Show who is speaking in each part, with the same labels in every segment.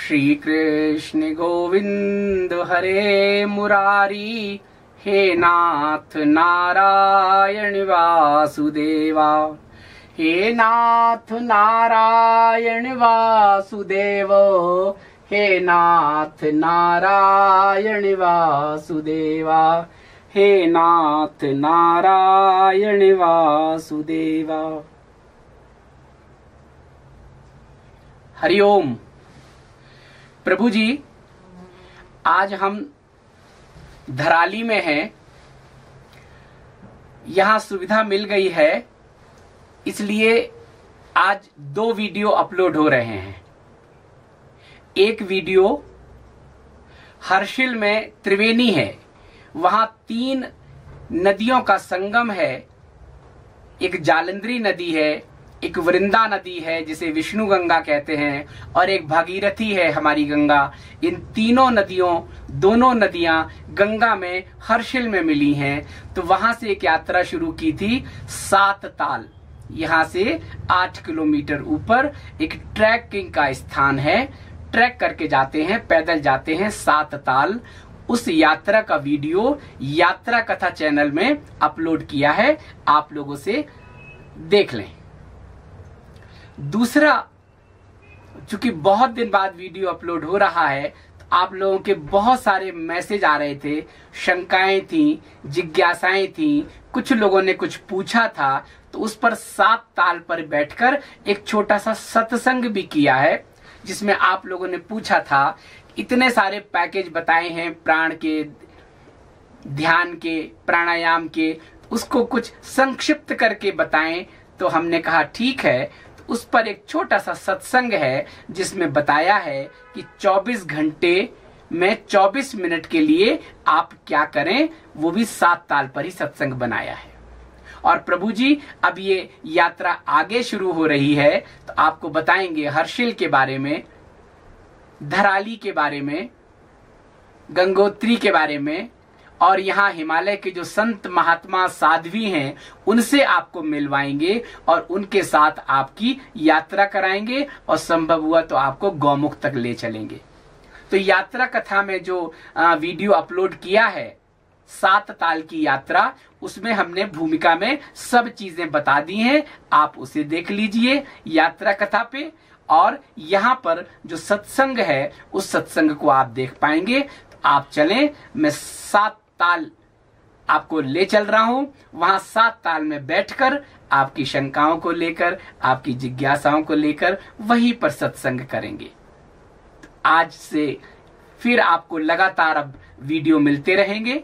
Speaker 1: श्री कृष्ण गोविंद हरे मुरारी, हे नाथ नारायण वासुदेवा। हे नाथ नारायण वासुदेव, हे नाथ नारायण वासुदेवा, हे नाथ नारायण वासुदेवा। हरिओम। प्रभु जी, आज हम धराली में हैं। यहां सुविधा मिल गई है, इसलिए आज 2 वीडियो अपलोड हो रहे हैं। एक वीडियो हर्षिल में त्रिवेणी है, वहां 3 नदियों का संगम है। एक जालंधरी नदी है, एक वृंदा नदी है जिसे विष्णु गंगा कहते हैं, और एक भागीरथी है हमारी गंगा। इन तीनों दोनों नदियां गंगा में हर्षिल में मिली हैं। तो वहां से एक यात्रा शुरू की थी 7 ताल। यहां से 8 किलोमीटर ऊपर एक ट्रैकिंग का स्थान है। ट्रैक करके जाते हैं, पैदल जाते हैं 7 ताल। उस यात्रा का वीडियो यात्रा कथा चैनल में अपलोड किया है, आप लोगों से देख लें। दूसरा, चूंकि बहुत दिन बाद वीडियो अपलोड हो रहा है, तो आप लोगों के बहुत सारे मैसेज आ रहे थे, शंकाएं थी, जिज्ञासाएं थी, कुछ लोगों ने कुछ पूछा था। तो उस पर 7 ताल पर बैठकर एक छोटा सा सत्संग भी किया है, जिसमें आप लोगों ने पूछा था, इतने सारे पैकेज बताए हैं प्राण के, ध्यान के, प्राणायाम के, उसको कुछ संक्षिप्त करके बताएं। तो हमने कहा ठीक है। उस पर एक छोटा सा सत्संग है जिसमें बताया है कि 24 घंटे में 24 मिनट के लिए आप क्या करें, वो भी 7 ताल पर ही सत्संग बनाया है। और प्रभु जी, अब ये यात्रा आगे शुरू हो रही है, तो आपको बताएंगे हर्षिल के बारे में, धराली के बारे में, गंगोत्री के बारे में, और यहाँ हिमालय के जो संत महात्मा साध्वी हैं उनसे आपको मिलवाएंगे और उनके साथ आपकी यात्रा कराएंगे, और संभव हुआ तो आपको गौमुख तक ले चलेंगे। तो यात्रा कथा में जो वीडियो अपलोड किया है 7 ताल की यात्रा, उसमें हमने भूमिका में सब चीजें बता दी हैं। आप उसे देख लीजिए यात्रा कथा पे, और यहाँ पर जो सत्संग है उस सत्संग को आप देख पाएंगे। तो आप चलें, मैं 7 ताल आपको ले चल रहा हूं। वहां 7 ताल में बैठकर आपकी शंकाओं को लेकर, आपकी जिज्ञासाओं को लेकर वहीं पर सत्संग करेंगे। तो आज से फिर आपको लगातार अब वीडियो मिलते रहेंगे।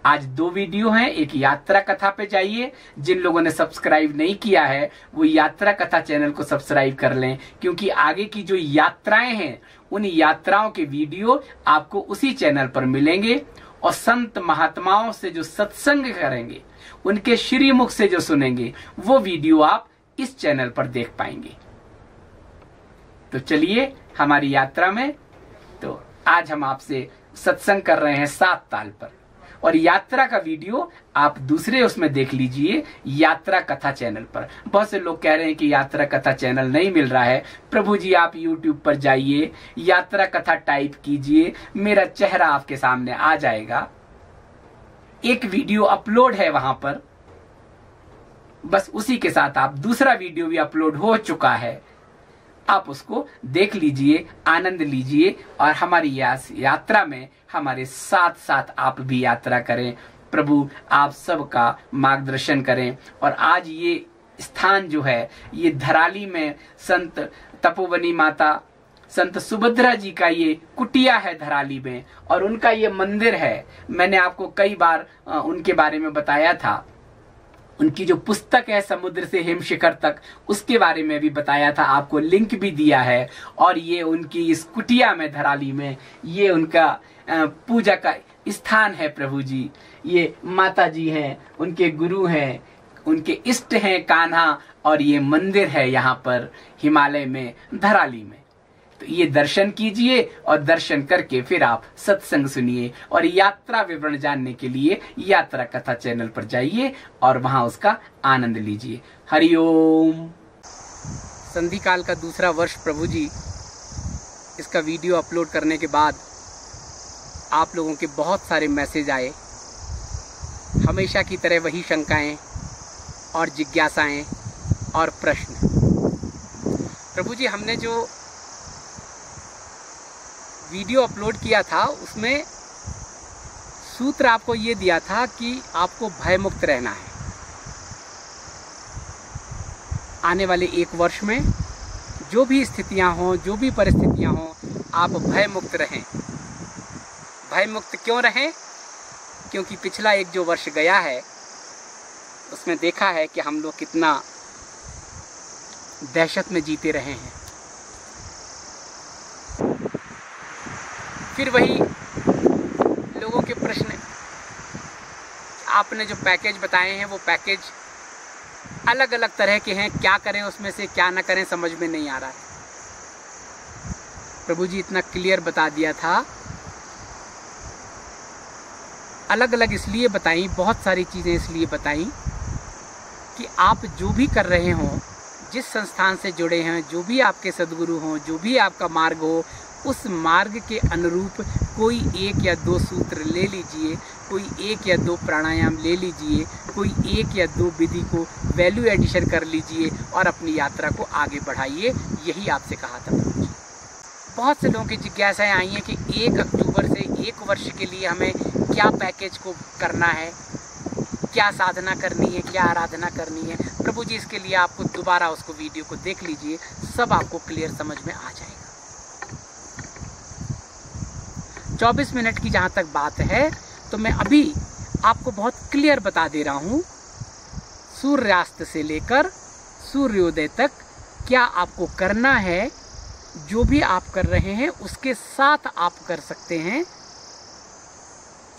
Speaker 1: आज 2 वीडियो हैं। एक यात्रा कथा पे जाइए, जिन लोगों ने सब्सक्राइब नहीं किया है वो यात्रा कथा चैनल को सब्सक्राइब कर लें, क्योंकि आगे की जो यात्राएं हैं उन यात्राओं के वीडियो आपको उसी चैनल पर मिलेंगे। और संत महात्माओं से जो सत्संग करेंगे, उनके श्रीमुख से जो सुनेंगे, वो वीडियो आप इस चैनल पर देख पाएंगे। तो चलिए हमारी यात्रा में। तो आज हम आपसे सत्संग कर रहे हैं 7 ताल पर, और यात्रा का वीडियो आप दूसरे उसमें देख लीजिए यात्रा कथा चैनल पर। बहुत से लोग कह रहे हैं कि यात्रा कथा चैनल नहीं मिल रहा है। प्रभु जी, आप YouTube पर जाइए, यात्रा कथा टाइप कीजिए, मेरा चेहरा आपके सामने आ जाएगा। एक वीडियो अपलोड है वहां पर, बस उसी के साथ आप दूसरा वीडियो भी अपलोड हो चुका है, आप उसको देख लीजिए, आनंद लीजिए, और हमारी यात्रा में हमारे साथ साथ आप भी यात्रा करें। प्रभु आप सबका मार्गदर्शन करें। और आज ये स्थान जो है, ये धराली में संत तपोवनी माता, संत सुभद्रा जी का ये कुटिया है धराली में, और उनका ये मंदिर है। मैंने आपको कई बार उनके बारे में बताया था। उनकी जो पुस्तक है समुद्र से हिम शिखर तक, उसके बारे में भी बताया था, आपको लिंक भी दिया है। और ये उनकी इस कुटिया में धराली में ये उनका पूजा का स्थान है। प्रभु जी, ये माता जी हैं, उनके गुरु हैं, उनके इष्ट हैं कान्हा, और ये मंदिर है यहाँ पर हिमालय में धराली में। तो ये दर्शन कीजिए, और दर्शन करके फिर आप सत्संग सुनिए। और यात्रा विवरण जानने के लिए यात्रा कथा चैनल पर जाइए और वहां उसका आनंद लीजिए। हरिओम। संधि काल का दूसरा वर्ष प्रभु जी इसका वीडियो अपलोड करने के बाद आप लोगों के बहुत सारे मैसेज आए, हमेशा की तरह वही शंकाएं और जिज्ञासाएं और प्रश्न। प्रभु जी, हमने जो वीडियो अपलोड किया था उसमें सूत्र आपको ये दिया था कि आपको भयमुक्त रहना है। आने वाले 1 वर्ष में जो भी स्थितियां हों, जो भी परिस्थितियां हों, आप भयमुक्त रहें। भयमुक्त क्यों रहें? क्योंकि पिछला एक जो वर्ष गया है उसमें देखा है कि हम लोग कितना दहशत में जीते रहे हैं। फिर वही लोगों के प्रश्न, आपने जो पैकेज बताए हैं वो पैकेज अलग अलग तरह के हैं, क्या करें उसमें से, क्या ना करें, समझ में नहीं आ रहा है। प्रभु जी इतना क्लियर बता दिया था, अलग अलग इसलिए बताई, बहुत सारी चीज़ें इसलिए बताई कि आप जो भी कर रहे हों, जिस संस्थान से जुड़े हैं, जो भी आपके सद्गुरु हों, जो भी आपका मार्ग हो, उस मार्ग के अनुरूप कोई 1 या 2 सूत्र ले लीजिए, कोई 1 या 2 प्राणायाम ले लीजिए, कोई 1 या 2 विधि को वैल्यू एडिशन कर लीजिए और अपनी यात्रा को आगे बढ़ाइए। यही आपसे कहा था। बहुत से लोगों की जिज्ञासाएं आई हैं कि 1 अक्टूबर से 1 वर्ष के लिए हमें क्या पैकेज को करना है, क्या साधना करनी है, क्या आराधना करनी है। प्रभु जी, इसके लिए आपको दोबारा उसको वीडियो को देख लीजिए, सब आपको क्लियर समझ में आ जाएगा। 24 मिनट की जहाँ तक बात है तो मैं अभी आपको बहुत क्लियर बता दे रहा हूँ, सूर्यास्त से लेकर सूर्योदय तक क्या आपको करना है। जो भी आप कर रहे हैं उसके साथ आप कर सकते हैं।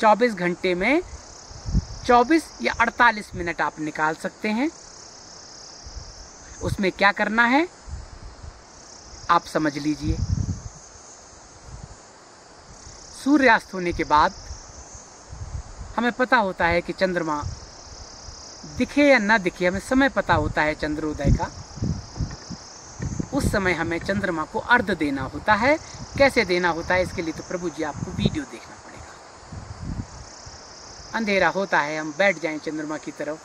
Speaker 1: 24 घंटे में 24 या 48 मिनट आप निकाल सकते हैं। उसमें क्या करना है आप समझ लीजिए। सूर्यास्त होने के बाद हमें पता होता है कि चंद्रमा दिखे या ना दिखे, हमें समय पता होता है चंद्रोदय का। उस समय हमें चंद्रमा को अर्घ देना होता है। कैसे देना होता है इसके लिए तो प्रभु जी आपको वीडियो देखना पड़ेगा। अंधेरा होता है, हम बैठ जाएं चंद्रमा की तरफ,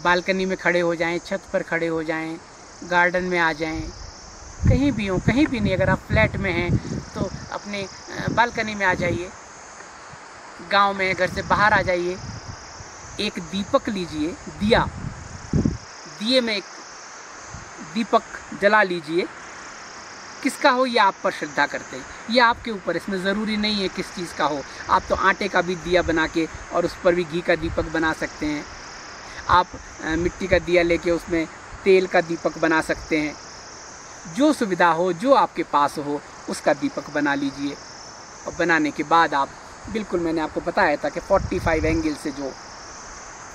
Speaker 1: बालकनी में खड़े हो जाएं, छत पर खड़े हो जाएं, गार्डन में आ जाएं, कहीं भी हो, कहीं भी नहीं। अगर आप फ्लैट में हैं तो अपने बालकनी में आ जाइए, गांव में घर से बाहर आ जाइए, एक दीपक लीजिए, दिए में एक दीपक जला लीजिए। किसका हो ये आप पर श्रद्धा करते हैं, ये आपके ऊपर, इसमें ज़रूरी नहीं है किस चीज़ का हो। आप तो आटे का भी दिया बना के और उस पर भी घी का दीपक बना सकते हैं। आप मिट्टी का दिया लेके उसमें तेल का दीपक बना सकते हैं। जो सुविधा हो, जो आपके पास हो, उसका दीपक बना लीजिए। और बनाने के बाद आप बिल्कुल, मैंने आपको बताया था कि 45 एंगल से, जो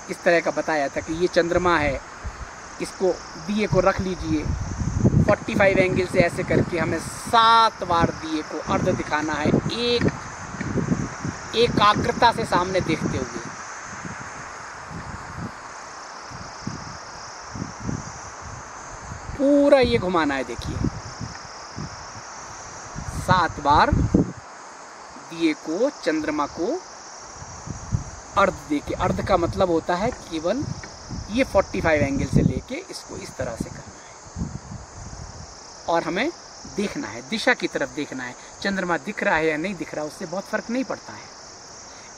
Speaker 1: इस तरह का बताया था कि ये चंद्रमा है, इसको दिए को रख लीजिए। 45 एंगल से ऐसे करके हमें 7 बार दिए को अर्घ दिखाना है, एक एकाग्रता से सामने देखते हुए। पूरा ये घुमाना है, देखिए 7 बार दिए को, चंद्रमा को अर्घ देके। अर्घ का मतलब होता है केवल ये 45 एंगल से लेके इसको इस तरह से करना है और हमें देखना है, दिशा की तरफ देखना है। चंद्रमा दिख रहा है या नहीं दिख रहा, उससे बहुत फर्क नहीं पड़ता है।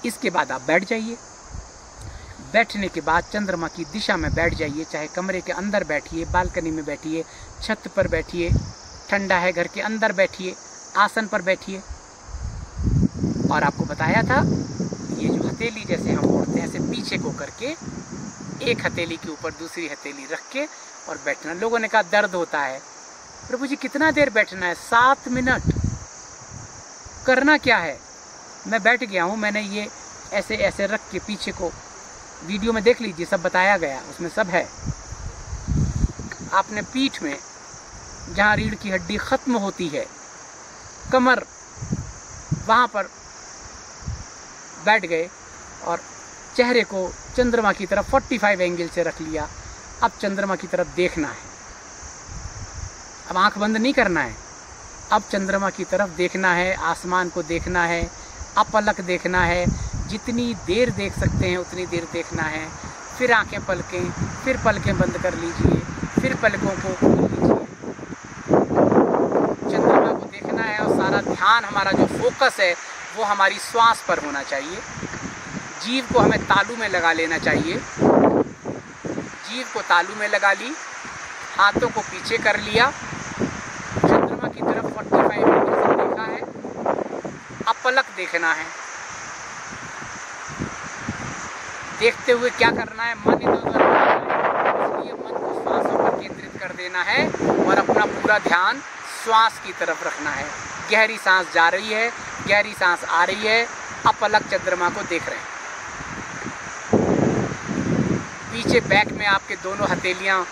Speaker 1: इसके बाद आप बैठ जाइए। बैठने के बाद चंद्रमा की दिशा में बैठ जाइए, चाहे कमरे के अंदर बैठिए, बालकनी में बैठिए, छत पर बैठिए, ठंडा है घर के अंदर बैठिए, आसन पर बैठिए। और आपको बताया था ये जो हथेली जैसे हम मोड़ते हैं, ऐसे पीछे को करके एक हथेली के ऊपर दूसरी हथेली रख के और बैठना। लोगों ने कहा दर्द होता है। प्रभु जी कितना देर बैठना है? 7 मिनट। करना क्या है? मैं बैठ गया हूँ, मैंने ये ऐसे ऐसे रख के पीछे को, वीडियो में देख लीजिए, सब बताया गया, उसमें सब है। आपने पीठ में जहाँ रीढ़ की हड्डी खत्म होती है, कमर, वहाँ पर बैठ गए और चेहरे को चंद्रमा की तरफ 45 एंगल से रख लिया। अब चंद्रमा की तरफ देखना है। अब आंख बंद नहीं करना है, अब चंद्रमा की तरफ देखना है, आसमान को देखना है, अपलक देखना है, जितनी देर देख सकते हैं उतनी देर देखना है। फिर आंखें पलकें, फिर पलकें बंद कर लीजिए, फिर पलकों को खोल लीजिए। चंद्रमा को देखना है और सारा ध्यान, हमारा जो फोकस है वो हमारी श्वास पर होना चाहिए। जीभ को हमें तालू में लगा लेना चाहिए। जीभ को तालू में लगा ली, हाथों को पीछे कर लिया, चंद्रमा की तरफ 45 डिग्री से देखा है। अब पलक देखना है। देखते हुए क्या करना है, मन इधर उधर इसलिए मन को श्वासों पर केंद्रित कर देना है और अपना पूरा ध्यान श्वास की तरफ रखना है। गहरी सांस जा रही है, गहरी सांस आ रही है, अपलक चंद्रमा को देख रहे हैं। पीछे बैक में आपके दोनों हथेलियां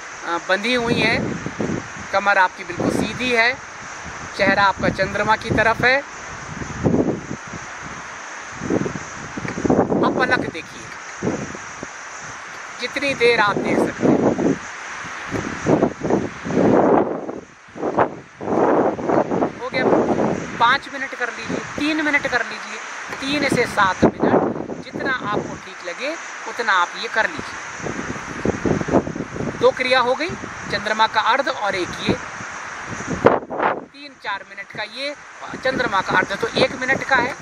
Speaker 1: बंधी हुई हैं, कमर आपकी बिल्कुल सीधी है, चेहरा आपका चंद्रमा की तरफ है। अपलक देखिए, जितनी देर आप देख सकते हैं। हो गया, 5 मिनट कर लीजिए, 3 मिनट कर लीजिए, 3 से 7 मिनट, जितना आपको ठीक लगे उतना आप ये कर लीजिए। 2 क्रिया हो गई, चंद्रमा का अर्ध और एक ये। 3-4 मिनट का ये, चंद्रमा का अर्ध तो 1 मिनट का है।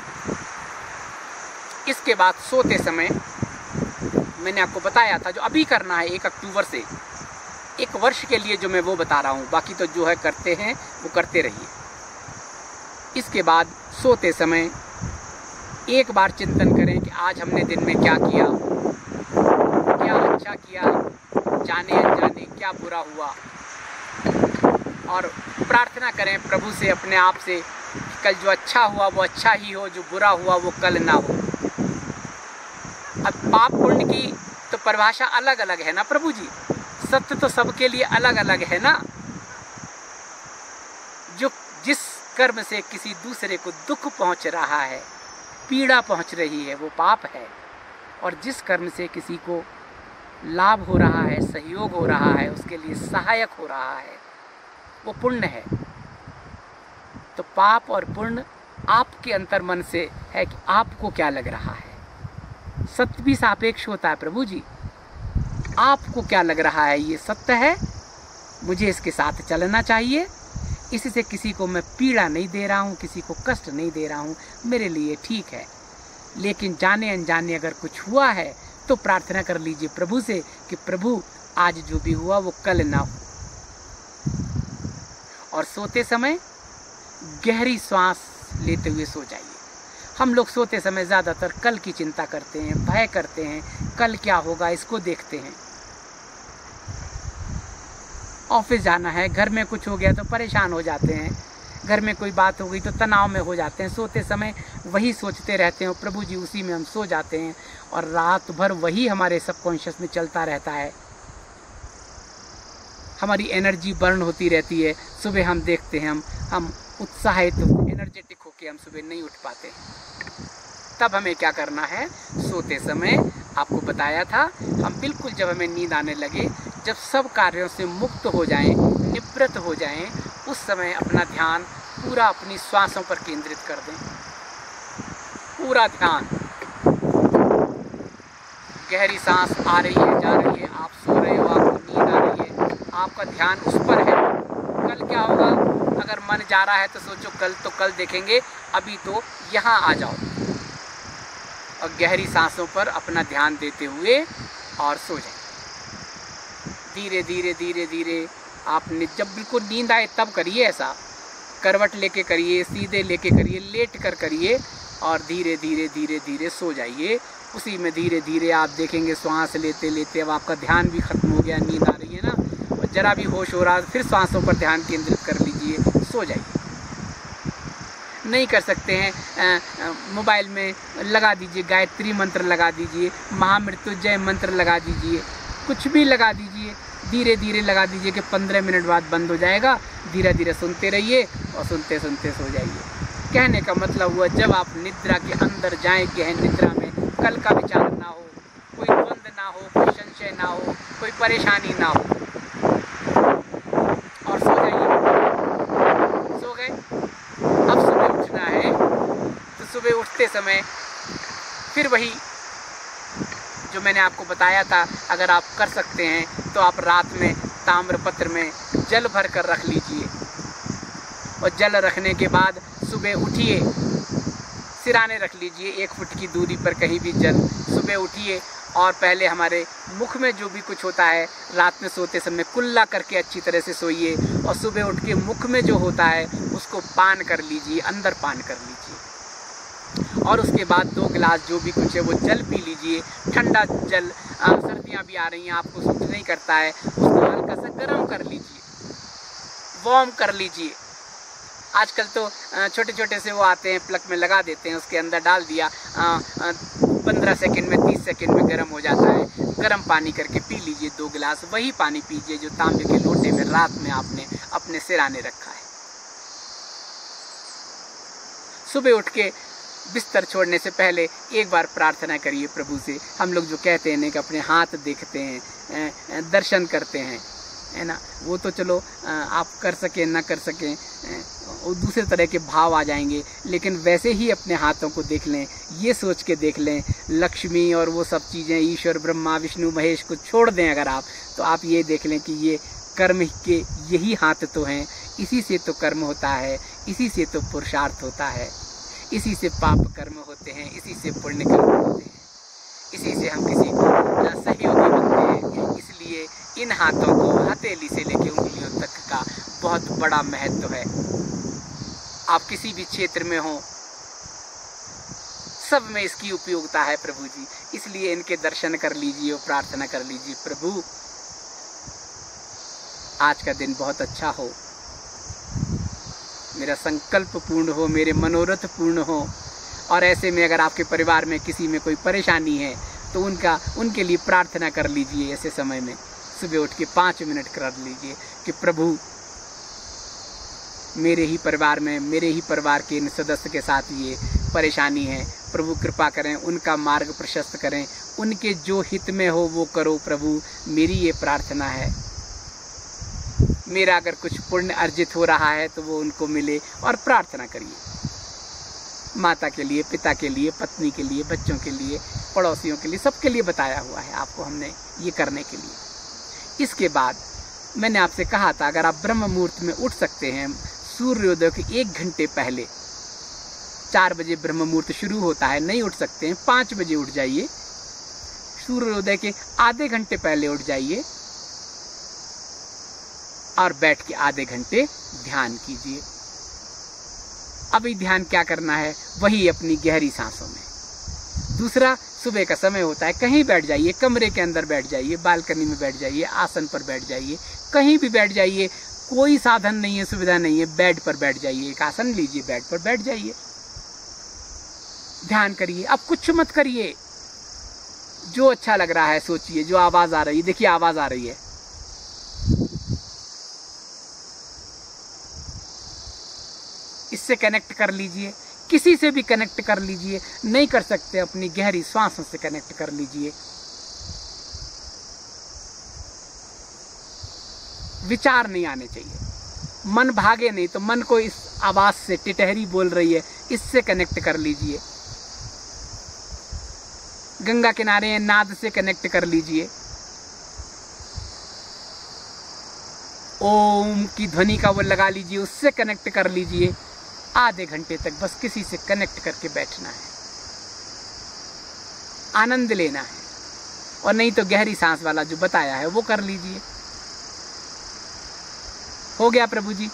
Speaker 1: इसके बाद सोते समय मैंने आपको बताया था जो अभी करना है 1 अक्टूबर से 1 वर्ष के लिए, जो मैं वो बता रहा हूँ, बाकी तो जो है करते हैं वो करते रहिए। इसके बाद सोते समय एक बार चिंतन करें कि आज हमने दिन में क्या किया, क्या अच्छा किया, जाने अनजाने क्या बुरा हुआ, और प्रार्थना करें प्रभु से, अपने आप से, कल जो अच्छा हुआ वो अच्छा ही हो, जो बुरा हुआ वो कल ना हो। अब पाप पुण्य की तो परिभाषा अलग अलग है ना प्रभु जी, सत्य तो सबके लिए अलग अलग है ना। जो जिस कर्म से किसी दूसरे को दुख पहुंच रहा है, पीड़ा पहुंच रही है, वो पाप है, और जिस कर्म से किसी को लाभ हो रहा है, सहयोग हो रहा है, उसके लिए सहायक हो रहा है, वो पुण्य है। तो पाप और पुण्य आपके अंतर्मन से है कि आपको क्या लग रहा है। सत्य भी सापेक्ष होता है प्रभु जी, आपको क्या लग रहा है, ये सत्य है, मुझे इसके साथ चलना चाहिए, इससे किसी को मैं पीड़ा नहीं दे रहा हूँ, किसी को कष्ट नहीं दे रहा हूँ, मेरे लिए ठीक है। लेकिन जाने अनजाने अगर कुछ हुआ है तो प्रार्थना कर लीजिए प्रभु से कि प्रभु आज जो भी हुआ वो कल ना हो। और सोते समय गहरी सांस लेते हुए सो जाइए। हम लोग सोते समय ज़्यादातर कल की चिंता करते हैं, भय करते हैं, कल क्या होगा इसको देखते हैं। ऑफिस जाना है, घर में कुछ हो गया तो परेशान हो जाते हैं, घर में कोई बात हो गई तो तनाव में हो जाते हैं। सोते समय वही सोचते रहते हैं, प्रभु जी उसी में हम सो जाते हैं, और रात भर वही हमारे सबकॉन्शियस में चलता रहता है। हमारी एनर्जी बर्न होती रहती है। सुबह हम देखते हैं हम उत्साहित एनर्जेटिक होके हम सुबह नहीं उठ पाते। तब हमें क्या करना है, सोते समय आपको बताया था, हम बिल्कुल जब हमें नींद आने लगे, जब सब कार्यों से मुक्त हो जाएं, निवृत्त हो जाएं, उस समय अपना ध्यान पूरा अपनी श्वासों पर केंद्रित कर दें। पूरा ध्यान, गहरी सांस आ रही है, जा रही है, आप सो रहे हो, आपको नींद आ रही है, आपका ध्यान उस पर है। कल क्या होगा, अगर मन जा रहा है तो सोचो कल तो कल देखेंगे, अभी तो यहाँ आ जाओ, और गहरी सांसों पर अपना ध्यान देते हुए और सो जाए। धीरे धीरे धीरे धीरे आपने जब बिल्कुल नींद आए तब करिए ऐसा, करवट लेके करिए, सीधे लेके करिए, लेट कर करिए, और धीरे धीरे धीरे धीरे सो जाइए। उसी में धीरे धीरे आप देखेंगे श्वास लेते लेते अब आपका ध्यान भी खत्म हो गया, नींद आ रही है ना, और जरा भी होश हो रहा है फिर श्वासों पर ध्यान केंद्रित कर लीजिए, सो जाइए। नहीं कर सकते हैं मोबाइल में लगा दीजिए, गायत्री मंत्र लगा दीजिए, महामृत्युंजय मंत्र लगा दीजिए, कुछ भी लगा दीजिए, धीरे धीरे लगा दीजिए कि 15 मिनट बाद बंद हो जाएगा। धीरे धीरे सुनते रहिए और सुनते सुनते सो जाइए। कहने का मतलब हुआ, जब आप निद्रा के अंदर जाएं, गहन निद्रा में, कल का विचार ना हो, कोई द्वंद्व ना हो, कोई संशय ना हो, कोई परेशानी ना हो, और सो जाइए। सो गए। उठते समय फिर वही जो मैंने आपको बताया था, अगर आप कर सकते हैं तो आप रात में ताम्रपत्र में जल भर कर रख लीजिए और जल रखने के बाद सुबह उठिए, सिराने रख लीजिए 1 फुट की दूरी पर कहीं भी जल। सुबह उठिए और पहले हमारे मुख में जो भी कुछ होता है रात में सोते समय कुल्ला करके अच्छी तरह से सोइए और सुबह उठ के मुख में जो होता है उसको पान कर लीजिए, अंदर पान कर लीजिए और उसके बाद 2 गिलास जो भी कुछ है वो जल पी लीजिए। ठंडा जल, सर्दियाँ भी आ रही हैं, आपको सूट नहीं करता है, उसको हल्का सा गर्म कर लीजिए, वार्म कर लीजिए। आजकल तो छोटे छोटे से वो आते हैं, प्लग में लगा देते हैं, उसके अंदर डाल दिया, 15 सेकंड में 30 सेकंड में गर्म हो जाता है। गर्म पानी करके पी लीजिए 2 गिलास, वही पानी पीजिए जो तांबे के लोटे में रात में आपने अपने सिराने रखा है। सुबह उठ के बिस्तर छोड़ने से पहले एक बार प्रार्थना करिए प्रभु से। हम लोग जो कहते हैं कि अपने हाथ देखते हैं, दर्शन करते हैं, है ना, वो तो चलो आप कर सकें ना कर सकें, और दूसरे तरह के भाव आ जाएंगे, लेकिन वैसे ही अपने हाथों को देख लें, ये सोच के देख लें लक्ष्मी और वो सब चीज़ें, ईश्वर ब्रह्मा विष्णु महेश को छोड़ दें अगर आप, तो आप ये देख लें कि ये कर्म के यही हाथ तो हैं, इसी से तो कर्म होता है, इसी से तो पुरुषार्थ होता है, इसी से पाप कर्म होते हैं, इसी से पुण्य कर्म होते हैं, इसी से हम किसी सहयोगी बनते हैं। इसलिए इन हाथों को हथेली से लेकर उंगलियों तक का बहुत बड़ा महत्व है। आप किसी भी क्षेत्र में हो, सब में इसकी उपयोगिता है प्रभु जी। इसलिए इनके दर्शन कर लीजिए और प्रार्थना कर लीजिए, प्रभु आज का दिन बहुत अच्छा हो, मेरा संकल्प पूर्ण हो, मेरे मनोरथ पूर्ण हो। और ऐसे में अगर आपके परिवार में किसी में कोई परेशानी है तो उनके लिए प्रार्थना कर लीजिए। ऐसे समय में सुबह उठ के 5 मिनट कर लीजिए कि प्रभु मेरे ही परिवार में, मेरे ही परिवार के इन सदस्य के साथ ये परेशानी है, प्रभु कृपा करें, उनका मार्ग प्रशस्त करें, उनके जो हित में हो वो करो प्रभु, मेरी ये प्रार्थना है। मेरा अगर कुछ पुण्य अर्जित हो रहा है तो वो उनको मिले। और प्रार्थना करिए माता के लिए, पिता के लिए, पत्नी के लिए, बच्चों के लिए, पड़ोसियों के लिए, सबके लिए बताया हुआ है आपको हमने ये करने के लिए। इसके बाद मैंने आपसे कहा था अगर आप ब्रह्म मुहूर्त में उठ सकते हैं, सूर्योदय के 1 घंटे पहले, 4 बजे ब्रह्म मुहूर्त शुरू होता है, नहीं उठ सकते हैं 5 बजे उठ जाइए, सूर्योदय के आधे घंटे पहले उठ जाइए और बैठ के आधे घंटे ध्यान कीजिए। अभी ध्यान क्या करना है, वही अपनी गहरी सांसों में। दूसरा, सुबह का समय होता है, कहीं बैठ जाइए, कमरे के अंदर बैठ जाइए, बालकनी में बैठ जाइए, आसन पर बैठ जाइए, कहीं भी बैठ जाइए, कोई साधन नहीं है, सुविधा नहीं है, बेड पर बैठ जाइए, एक आसन लीजिए, बेड पर बैठ जाइए, ध्यान करिए। अब कुछ मत करिए, जो अच्छा लग रहा है सोचिए, जो आवाज आ रही है, देखिए आवाज आ रही है, इससे कनेक्ट कर लीजिए, किसी से भी कनेक्ट कर लीजिए, नहीं कर सकते अपनी गहरी श्वासों से कनेक्ट कर लीजिए। विचार नहीं आने चाहिए, मन भागे नहीं, तो मन को इस आवाज से, टिटहरी बोल रही है, इससे कनेक्ट कर लीजिए। गंगा किनारे नाद से कनेक्ट कर लीजिए, ओम की ध्वनि का वो लगा लीजिए, उससे कनेक्ट कर लीजिए। आधे घंटे तक बस किसी से कनेक्ट करके बैठना है, आनंद लेना है, और नहीं तो गहरी सांस वाला जो बताया है वो कर लीजिए। हो गया प्रभु जी।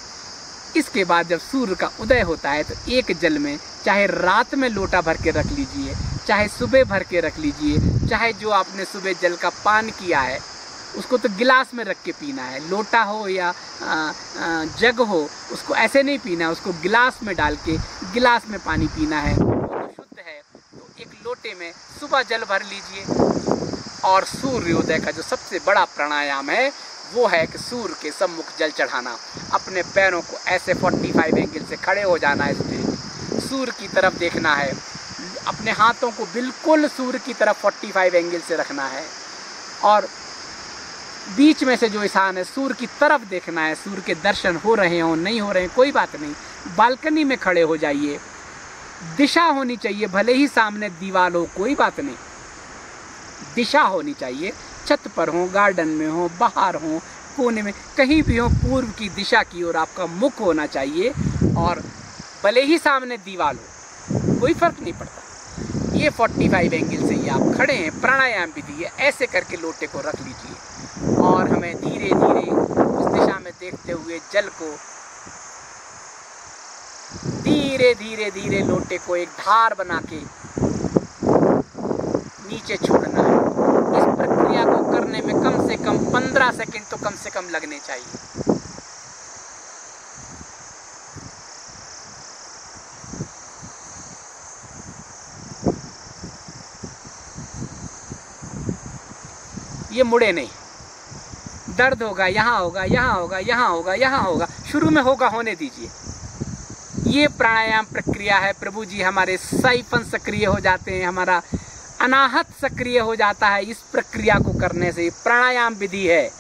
Speaker 1: इसके बाद जब सूर्य का उदय होता है तो एक जल में, चाहे रात में लोटा भर के रख लीजिए, चाहे सुबह भर के रख लीजिए, चाहे जो आपने सुबह जल का पान किया है उसको तो गिलास में रख के पीना है, लोटा हो या जग हो, उसको ऐसे नहीं पीना है, उसको गिलास में डाल के गिलास में पानी पीना है। वो शुद्ध है तो एक लोटे में सुबह जल भर लीजिए। और सूर्योदय का जो सबसे बड़ा प्राणायाम है वो है कि सूर्य के सम्मुख जल चढ़ाना, अपने पैरों को ऐसे 45 एंगल से खड़े हो जाना है, इसमें सूर्य की तरफ देखना है, अपने हाथों को बिल्कुल सूर्य की तरफ 45 एंगल से रखना है, और बीच में से जो ईशान है सूर्य की तरफ देखना है। सूर्य के दर्शन हो रहे हों नहीं हो रहे हैं कोई बात नहीं, बालकनी में खड़े हो जाइए, दिशा होनी चाहिए, भले ही सामने दीवार हो कोई बात नहीं, दिशा होनी चाहिए। छत पर हो, गार्डन में हो, बाहर हो, कोने में, कहीं भी हो, पूर्व की दिशा की ओर आपका मुख होना चाहिए। और भले ही सामने दीवार हो कोई फर्क नहीं पड़ता। ये 45 एंगल से ही आप खड़े हैं, प्राणायाम विधि है। ऐसे करके लोटे को रख लीजिए और हमें धीरे धीरे उस दिशा में देखते हुए जल को धीरे धीरे धीरे लोटे को एक धार बना के नीचे छोड़ना है। इस प्रक्रिया को करने में कम से कम 15 सेकंड तो कम से कम लगने चाहिए। ये मुड़े नहीं, दर्द होगा, यहाँ होगा, यहाँ होगा, यहाँ होगा, यहाँ होगा, शुरू में होगा, होने दीजिए। ये प्राणायाम प्रक्रिया है। प्रभु जी हमारे साइफन सक्रिय हो जाते हैं, हमारा अनाहत सक्रिय हो जाता है इस प्रक्रिया को करने से। प्राणायाम विधि है,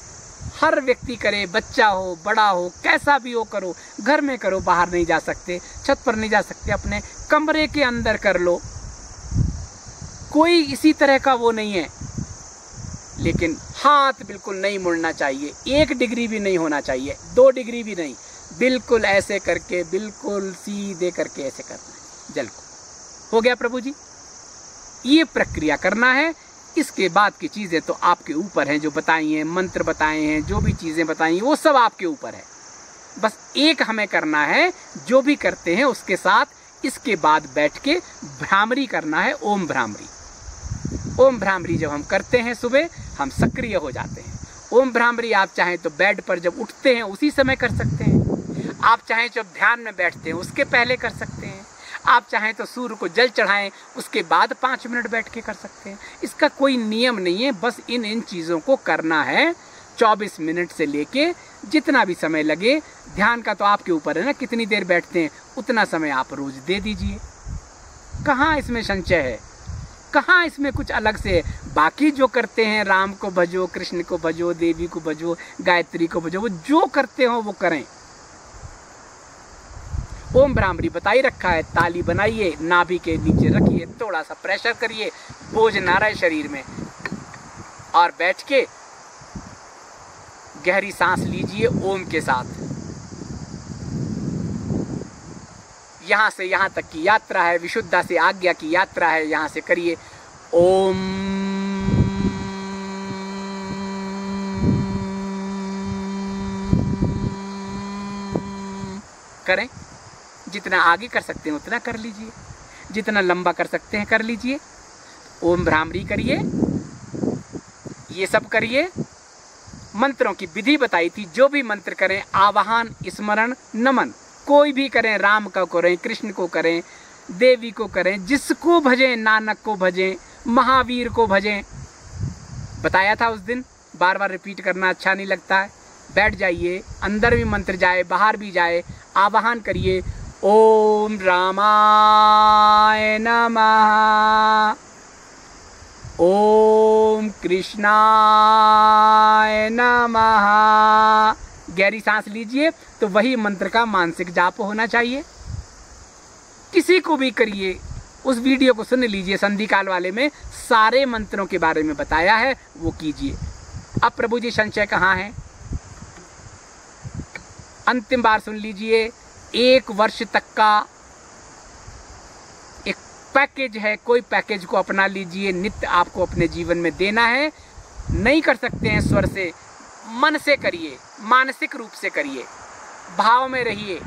Speaker 1: हर व्यक्ति करे, बच्चा हो, बड़ा हो, कैसा भी हो करो। घर में करो, बाहर नहीं जा सकते, छत पर नहीं जा सकते, अपने कमरे के अंदर कर लो, कोई इसी तरह का वो नहीं है। लेकिन हाथ बिल्कुल नहीं मुड़ना चाहिए, 1 डिग्री भी नहीं होना चाहिए, 2 डिग्री भी नहीं, बिल्कुल ऐसे करके, बिल्कुल सीधे करके ऐसे करना है जल को। हो गया प्रभु जी, ये प्रक्रिया करना है। इसके बाद की चीजें तो आपके ऊपर हैं, जो बताई हैं, मंत्र बताए हैं, जो भी चीजें बताई हैं वो सब आपके ऊपर है। बस एक हमें करना है, जो भी करते हैं उसके साथ इसके बाद बैठ के भ्रामरी करना है, ओम भ्रामरी। ओम भ्रामरी जब हम करते हैं सुबह, हम सक्रिय हो जाते हैं। ओम भ्रामरी आप चाहें तो बेड पर जब उठते हैं उसी समय कर सकते हैं, आप चाहें जब ध्यान में बैठते हैं उसके पहले कर सकते हैं, आप चाहें तो सूर्य को जल चढ़ाएं उसके बाद 5 मिनट बैठ के कर सकते हैं। इसका कोई नियम नहीं है, बस इन चीज़ों को करना है। 24 मिनट से लेके जितना भी समय लगे, ध्यान का तो आपके ऊपर है ना, कितनी देर बैठते हैं उतना समय आप रोज दे दीजिए। कहाँ इसमें संचय है, कहाँ इसमें कुछ अलग से है। बाकी जो करते हैं, राम को भजो, कृष्ण को भजो, देवी को भजो, गायत्री को भजो, वो जो करते हो वो करें। ओम भ्रामरी बताई रखा है, ताली बनाइए, नाभि के नीचे रखिए, थोड़ा सा प्रेशर करिए, बोझ ना रहे शरीर में, और बैठ के गहरी सांस लीजिए ओम के साथ। यहां से यहां तक की यात्रा है, विशुद्धा से आज्ञा की यात्रा है, यहां से करिए ओम। करें, जितना आगे कर सकते हैं उतना कर लीजिए, जितना लंबा कर सकते हैं कर लीजिए। ओम भ्रामरी करिए, ये सब करिए। मंत्रों की विधि बताई थी, जो भी मंत्र करें, आवाहन, स्मरण, नमन, कोई भी करें, राम का करें, कृष्ण को करें, देवी को करें, जिसको भजें, नानक को भजें, महावीर को भजें। बताया था उस दिन, बार बार रिपीट करना अच्छा नहीं लगता है। बैठ जाइए, अंदर भी मंत्र जाए, बाहर भी जाए, आवाहन करिए, ओम रामाय नमः, ओम कृष्णाय नमः। गहरी सांस लीजिए, तो वही मंत्र का मानसिक जाप होना चाहिए। किसी को भी करिए, उस वीडियो को सुन लीजिए, संधि काल वाले में सारे मंत्रों के बारे में बताया है, वो कीजिए। अब प्रभु जी संचय कहाँ है, अंतिम बार सुन लीजिए। 1 वर्ष तक का एक पैकेज है, कोई पैकेज को अपना लीजिए, नित्य आपको अपने जीवन में देना है। नहीं कर सकते हैं स्वर से, मन से करिए, मानसिक रूप से करिए, भाव में रहिए।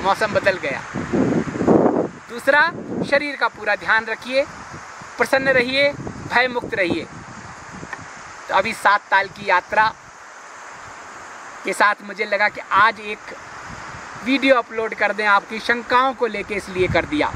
Speaker 1: मौसम बदल गया। दूसरा, शरीर का पूरा ध्यान रखिए, प्रसन्न रहिए, भय मुक्त रहिए। तो अभी 7 ताल की यात्रा के साथ मुझे लगा कि आज एक वीडियो अपलोड कर दें, आपकी शंकाओं को लेके इसलिए कर दिया।